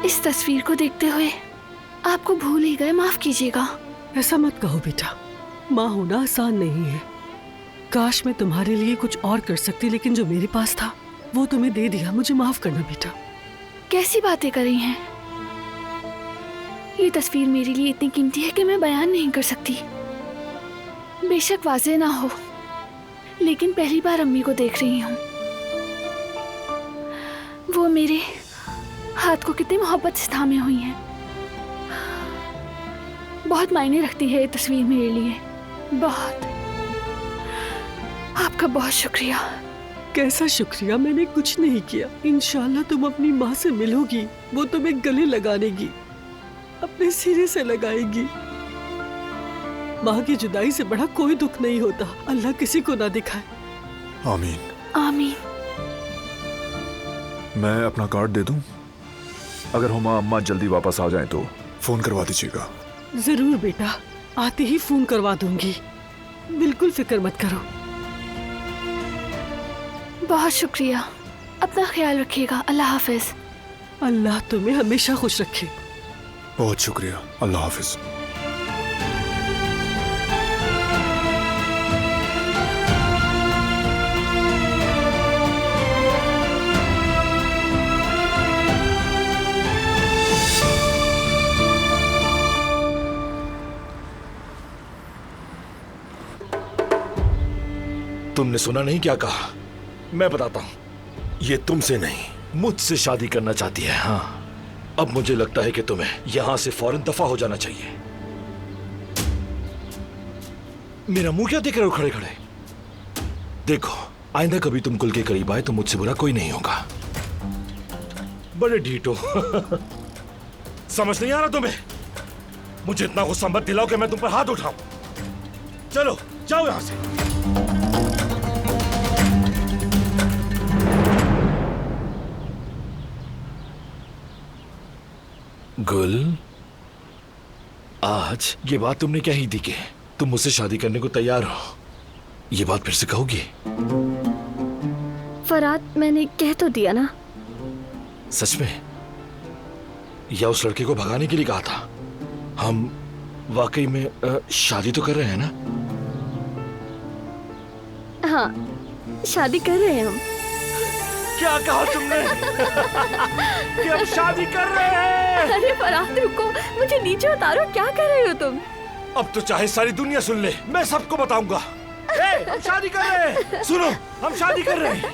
इस तस्वीर को देखते हुए आपको भूल ही गए, माफ कीजिएगा। ऐसा मत कहो बेटा, माँ होना आसान नहीं है। काश मैं तुम्हारे लिए कुछ और कर सकती, लेकिन जो मेरे पास था वो तुम्हें दे दिया। मुझे माफ करना बेटा। कैसी बातें कर रही हैं? ये तस्वीर मेरे लिए इतनी कीमती है कि मैं बयान नहीं कर सकती। बेशक वाज़ेह ना हो, लेकिन पहली बार अम्मी को देख रही हूँ। वो मेरे हाथ को कितनी मोहब्बत से थामे हुई हैं। बहुत मायने रखती है ये तस्वीर मेरे लिए, बहुत। आपका बहुत शुक्रिया। कैसा शुक्रिया, मैंने कुछ नहीं किया। इंशाल्लाह तुम अपनी माँ से मिलोगी, वो तुम्हें गले लगानेगी, अपने सिरे से लगाएगी। माँ की जुदाई से बड़ा कोई दुख नहीं होता। अल्लाह किसी को ना दिखाए। आमीन। आमीन। मैं अपना कार्ड दे दूं? अगर हुमा अम्मा जल्दी वापस आ जाएं तो फोन करवा दीजिएगा। जरूर बेटा, आते ही फोन करवा दूंगी। बिल्कुल फिक्र मत करो। बहुत शुक्रिया। अपना ख्याल रखिएगा। अल्लाह हाफिज। अल्लाह तुम्हें हमेशा खुश रखे। बहुत शुक्रिया। अल्लाह हाफिज। तुमने सुना नहीं क्या कहा? मैं बताता हूं, ये तुमसे नहीं मुझसे शादी करना चाहती है। हाँ, अब मुझे लगता है कि तुम्हें यहां से फौरन दफा हो जाना चाहिए। मेरा मुंह क्या देख रहे हो खड़े खड़े? देखो, आइंदा कभी तुम कुल के करीब आए तो मुझसे बुरा कोई नहीं होगा। बड़े ढीठ हो। समझ नहीं आ रहा तुम्हें? मुझे इतना गुस्सा मत दिलाओ कि मैं तुम पर हाथ उठाऊं। चलो जाओ यहां से। गुल, आज ये बात तुमने क्या ही दी कि तुम मुझसे शादी करने को तैयार हो? ये बात फिर से कहोगी? फराद, मैंने कह तो दिया ना। सच में? या उस लड़के को भगाने के लिए कहा था? हम वाकई में शादी तो कर रहे हैं ना? हाँ, शादी कर रहे हैं हम। क्या कहा तुमने? कि हम शादी कर रहे हैं? अरे फराद रुको, मुझे नीचे उतारो। क्या कर रहे हो तुम? अब तो चाहे सारी दुनिया सुन ले, मैं सबको बताऊंगा। हम शादी कर रहे हैं। सुनो, हम शादी कर रहे हैं।